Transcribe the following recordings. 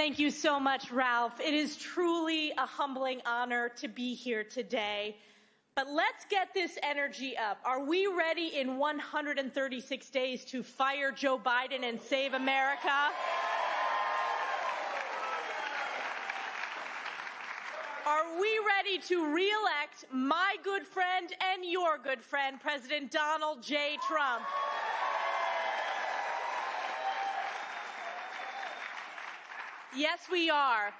Thank you so much, Ralph. It is truly a humbling honor to be here today. But let's get this energy up. Are we ready in 136 days to fire Joe Biden and save America? Are we ready to re-elect my good friend and your good friend, President Donald J. Trump? Yes, we are.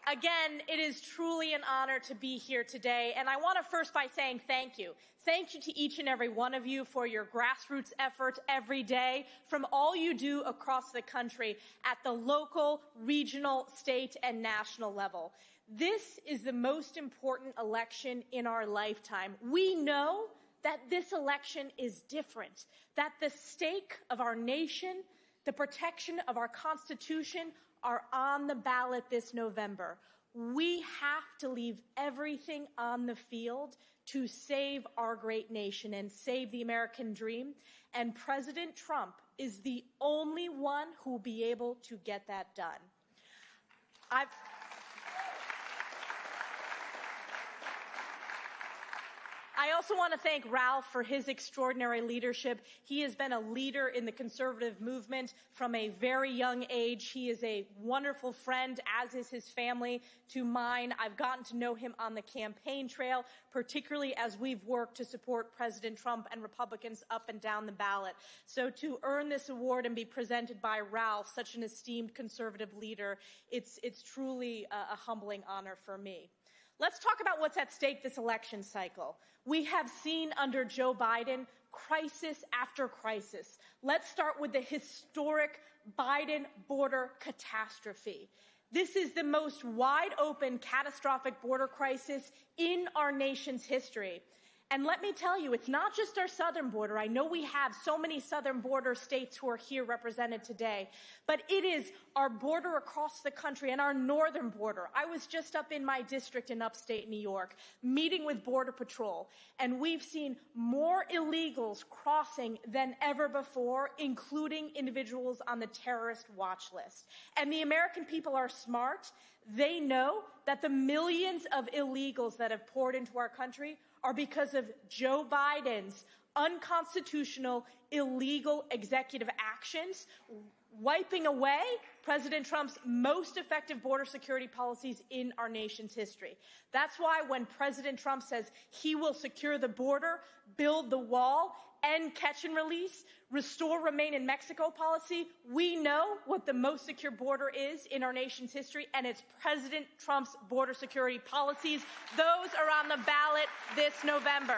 Again, it is truly an honor to be here today, and I want to first by saying thank you. Thank you to each and every one of you for your grassroots effort every day, from all you do across the country at the local, regional, state, and national level. This is the most important election in our lifetime. We know that this election is different, that the stake of our nation, the protection of our Constitution, are on the ballot this November. We have to leave everything on the field to save our great nation and save the American dream. And President Trump is the only one who will be able to get that done. I also want to thank Ralph for his extraordinary leadership. He has been a leader in the conservative movement from a very young age. He is a wonderful friend, as is his family, to mine. I've gotten to know him on the campaign trail, particularly as we've worked to support President Trump and Republicans up and down the ballot. So to earn this award and be presented by Ralph, such an esteemed conservative leader, it's truly a humbling honor for me. Let's talk about what's at stake this election cycle. We have seen under Joe Biden crisis after crisis. Let's start with the historic Biden border catastrophe. This is the most wide-open, catastrophic border crisis in our nation's history. And let me tell you, it's not just our southern border. I know we have so many southern border states who are here represented today, but it is our border across the country and our northern border. I was just up in my district in upstate New York, meeting with Border Patrol, and we've seen more illegals crossing than ever before, including individuals on the terrorist watch list. And the American people are smart. They know that the millions of illegals that have poured into our country are because of Joe Biden's unconstitutional, illegal executive actions, wiping away President Trump's most effective border security policies in our nation's history. That's why when President Trump says he will secure the border, build the wall, end catch and release, restore remain in Mexico policy, we know what the most secure border is in our nation's history, and it's President Trump's border security policies. Those are on the ballot this November.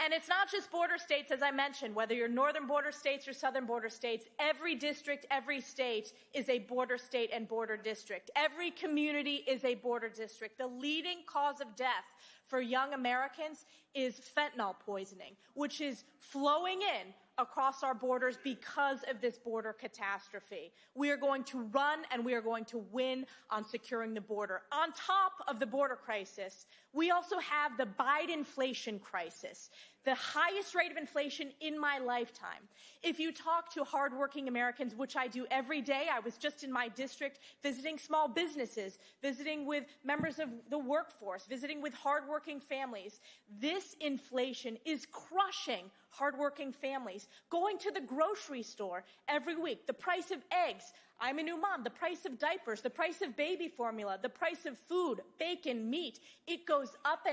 And it's not just border states, as I mentioned, whether you're northern border states or southern border states, every district, every state is a border state and border district. Every community is a border district. The leading cause of death for young Americans is fentanyl poisoning, which is flowing in across our borders because of this border catastrophe. We are going to run and we are going to win on securing the border. On top of the border crisis, we also have the Bidenflation crisis, the highest rate of inflation in my lifetime. If you talk to hardworking Americans, which I do every day, I was just in my district visiting small businesses, visiting with members of the workforce, visiting with hardworking families. This inflation is crushing hardworking families. Going to the grocery store every week, the price of eggs, I'm a new mom, the price of diapers, the price of baby formula, the price of food, bacon, meat, it goes up,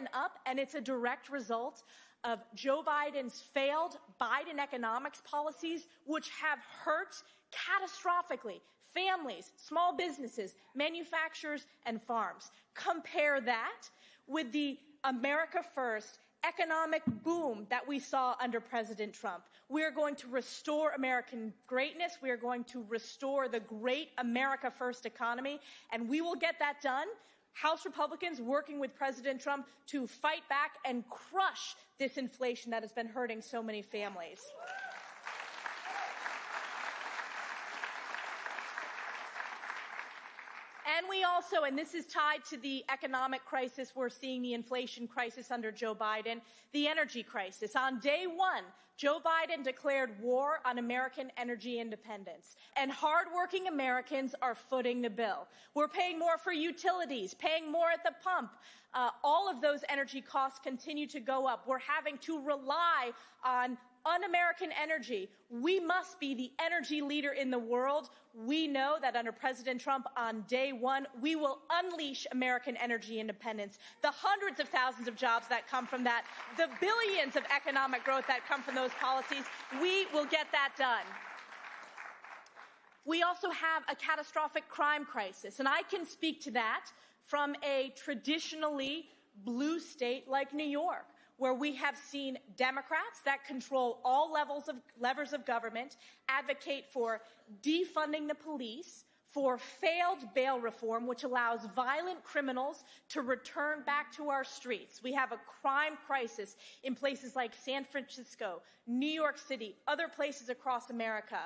and it's a direct result of Joe Biden's failed Biden economics policies, which have hurt catastrophically families, small businesses, manufacturers, and farms. Compare that with the America First economic boom that we saw under President Trump. We are going to restore American greatness. We are going to restore the great America First economy, and we will get that done. House Republicans working with President Trump to fight back and crush this inflation that has been hurting so many families. And we also, and this is tied to the economic crisis we're seeing, the inflation crisis under Joe Biden, the energy crisis. On day one, Joe Biden declared war on American energy independence, and hardworking Americans are footing the bill. We're paying more for utilities, paying more at the pump. All of those energy costs continue to go up. We're having to rely on un-American energy. We must be the energy leader in the world. We know that under President Trump on day one, we will unleash American energy independence. The hundreds of thousands of jobs that come from that, the billions of economic growth that come from those policies, we will get that done. We also have a catastrophic crime crisis, and I can speak to that from a traditionally blue state like New York, where we have seen Democrats that control all levers of government advocate for defunding the police, for failed bail reform, which allows violent criminals to return back to our streets. We have a crime crisis in places like San Francisco, New York City, other places across America.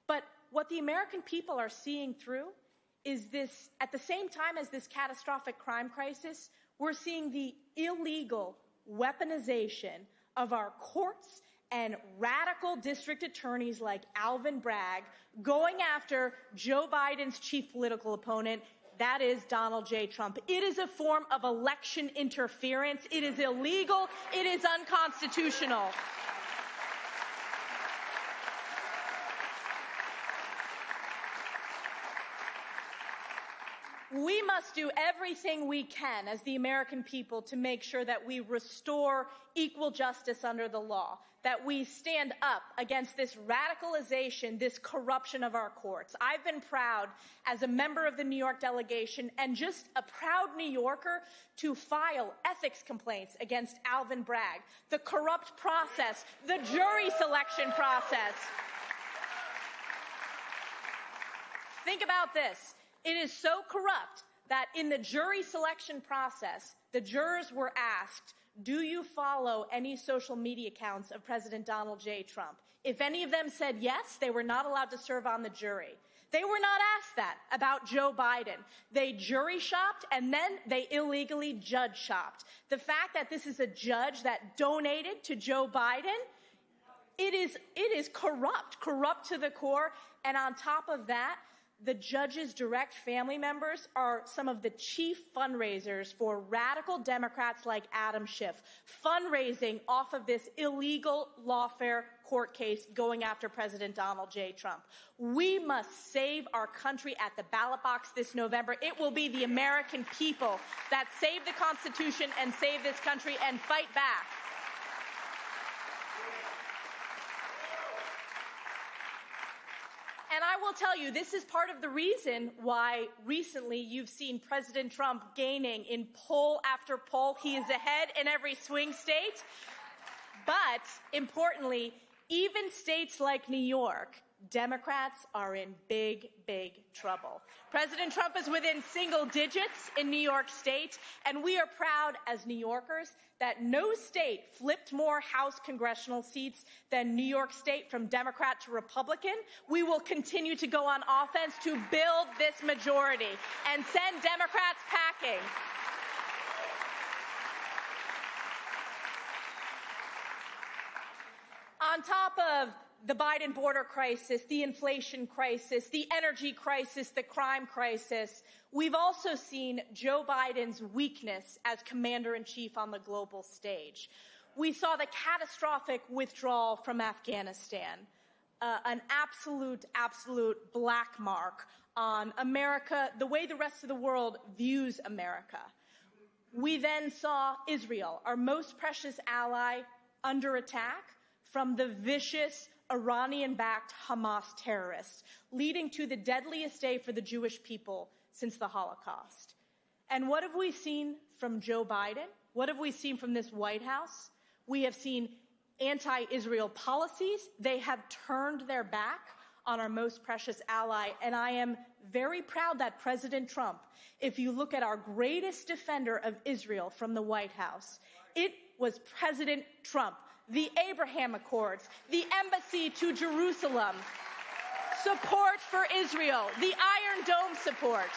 But what the American people are seeing through is this, at the same time as this catastrophic crime crisis, we're seeing the illegal weaponization of our courts and radical district attorneys like Alvin Bragg going after Joe Biden's chief political opponent, that is Donald J. Trump. It is a form of election interference. It is illegal. It is unconstitutional. We must do everything we can as the American people to make sure that we restore equal justice under the law, that we stand up against this radicalization, this corruption of our courts. I've been proud as a member of the New York delegation and just a proud New Yorker to file ethics complaints against Alvin Bragg, the corrupt process, the jury selection process. Think about this. It is so corrupt that in the jury selection process, the jurors were asked, do you follow any social media accounts of President Donald J. Trump? If any of them said yes, they were not allowed to serve on the jury. They were not asked that about Joe Biden. They jury shopped, and then they illegally judge shopped. The fact that this is a judge that donated to Joe Biden, it is corrupt to the core. And on top of that, the judge's direct family members are some of the chief fundraisers for radical Democrats like Adam Schiff, fundraising off of this illegal lawfare court case going after President Donald J. Trump. We must save our country at the ballot box this November. It will be the American people that save the Constitution and save this country and fight back. And I will tell you, this is part of the reason why recently you've seen President Trump gaining in poll after poll. He is ahead in every swing state. But importantly, even states like New York, Democrats are in big, big trouble. President Trump is within single digits in New York State, and we are proud as New Yorkers that no state flipped more House congressional seats than New York State from Democrat to Republican. We will continue to go on offense to build this majority and send Democrats packing. On top of the Biden border crisis, the inflation crisis, the energy crisis, the crime crisis, we've also seen Joe Biden's weakness as commander-in-chief on the global stage. We saw the catastrophic withdrawal from Afghanistan, an absolute black mark on America, the way the rest of the world views America. We then saw Israel, our most precious ally, under attack from the vicious Iranian-backed Hamas terrorists, leading to the deadliest day for the Jewish people since the Holocaust. And what have we seen from Joe Biden? What have we seen from this White House? We have seen anti-Israel policies. They have turned their back on our most precious ally, and I am very proud that President Trump, if you look at our greatest defender of Israel from the White House, it was President Trump. The Abraham Accords, the embassy to Jerusalem, support for Israel, the Iron Dome support.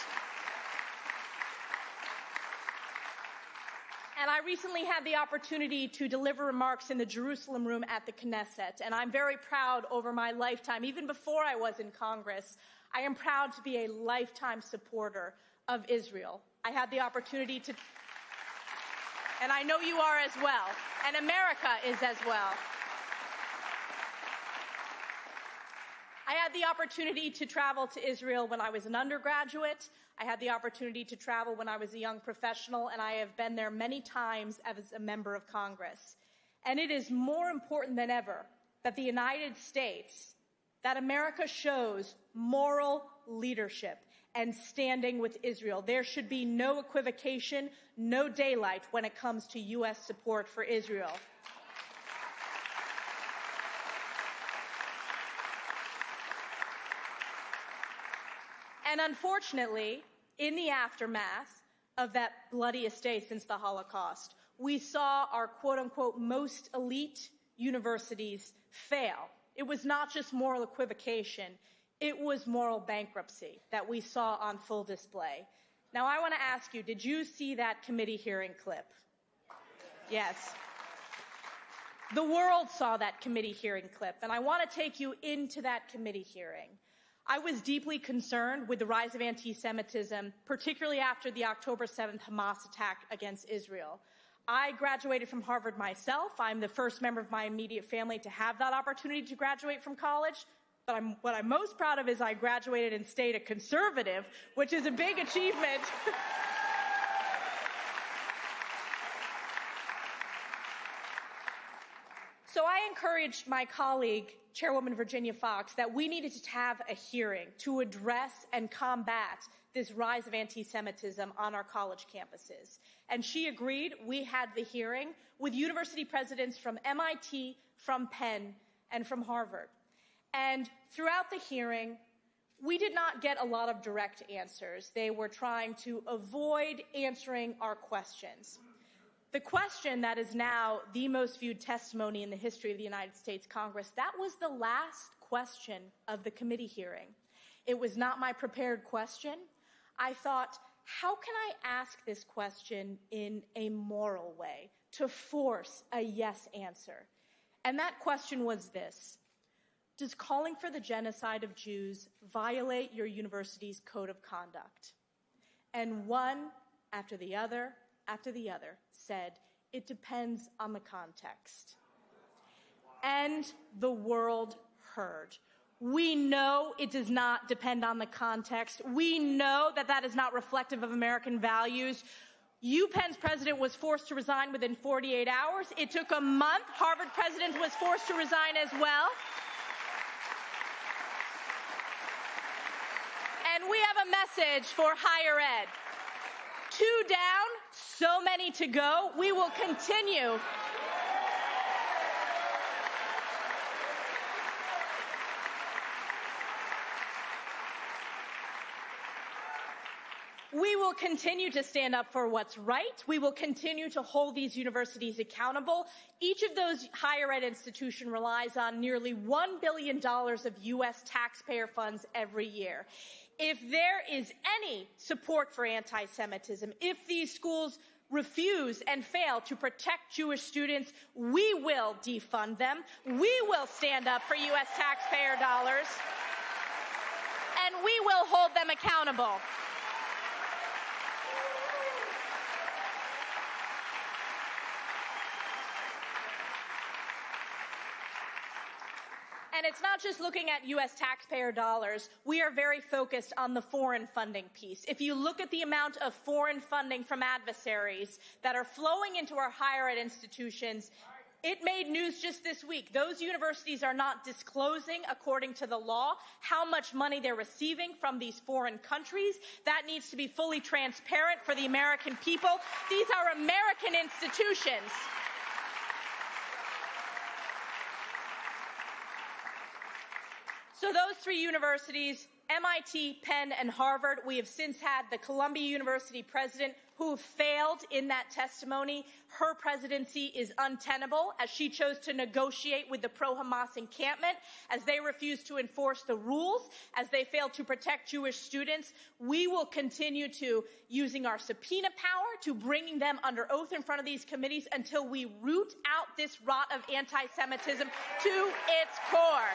And I recently had the opportunity to deliver remarks in the Jerusalem room at the Knesset. And I'm very proud over my lifetime, even before I was in Congress, I am proud to be a lifetime supporter of Israel. I had the opportunity to, and I know you are as well, and America is as well. I had the opportunity to travel to Israel when I was an undergraduate. I had the opportunity to travel when I was a young professional, and I have been there many times as a member of Congress. And it is more important than ever that the United States, that America shows moral leadership and standing with Israel. There should be no equivocation, no daylight when it comes to U.S. support for Israel. And unfortunately, in the aftermath of that bloodiest day since the Holocaust, we saw our quote-unquote most elite universities fail. It was not just moral equivocation, it was moral bankruptcy that we saw on full display. Now, I want to ask you, did you see that committee hearing clip? Yes. The world saw that committee hearing clip, and I want to take you into that committee hearing. I was deeply concerned with the rise of antisemitism, particularly after the October 7th Hamas attack against Israel. I graduated from Harvard myself. I'm the first member of my immediate family to have that opportunity to graduate from college. But what I'm most proud of is I graduated and stayed a conservative, which is a big achievement. So I encouraged my colleague, Chairwoman Virginia Foxx, that we needed to have a hearing to address and combat this rise of anti-Semitism on our college campuses. And she agreed. We had the hearing with university presidents from MIT, from Penn, and from Harvard. And throughout the hearing, we did not get a lot of direct answers. They were trying to avoid answering our questions. The question that is now the most viewed testimony in the history of the United States Congress, that was the last question of the committee hearing. It was not my prepared question. I thought, how can I ask this question in a moral way to force a yes answer? And that question was this: does calling for the genocide of Jews violate your university's code of conduct? And one after the other said, it depends on the context. And the world heard. We know it does not depend on the context. We know that that is not reflective of American values. UPenn's president was forced to resign within 48 hours. It took a month. Harvard president was forced to resign as well. And we have a message for higher ed. 2 down, so many to go. We will continue. We will continue to stand up for what's right. We will continue to hold these universities accountable. Each of those higher ed institutions relies on nearly $1 billion of U.S. taxpayer funds every year. If there is any support for anti-Semitism, if these schools refuse and fail to protect Jewish students, we will defund them. We will stand up for U.S. taxpayer dollars, and we will hold them accountable. And it's not just looking at U.S. taxpayer dollars. We are very focused on the foreign funding piece. If you look at the amount of foreign funding from adversaries that are flowing into our higher ed institutions, it made news just this week. Those universities are not disclosing, according to the law, how much money they're receiving from these foreign countries. That needs to be fully transparent for the American people. These are American institutions. So those 3 universities, MIT, Penn, and Harvard. We have since had the Columbia University president who failed in that testimony. Her presidency is untenable as she chose to negotiate with the pro-Hamas encampment, as they refused to enforce the rules, as they failed to protect Jewish students. We will continue to using our subpoena power to bringing them under oath in front of these committees until we root out this rot of anti-Semitism to its core.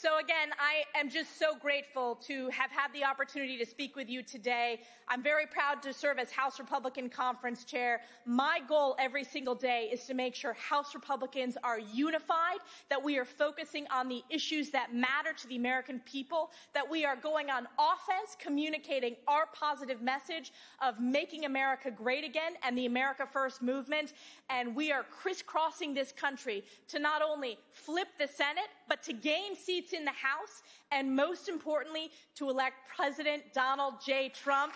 So again, I am just so grateful to have had the opportunity to speak with you today. I'm very proud to serve as House Republican Conference Chair. My goal every single day is to make sure House Republicans are unified, that we are focusing on the issues that matter to the American people, that we are going on offense, communicating our positive message of making America great again and the America First movement. And we are crisscrossing this country to not only flip the Senate, but to gain seats in the House, and most importantly, to elect President Donald J. Trump.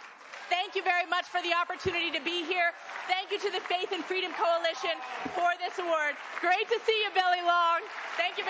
Thank you very much for the opportunity to be here. Thank you to the Faith and Freedom Coalition for this award. Great to see you, Billy Long. Thank you.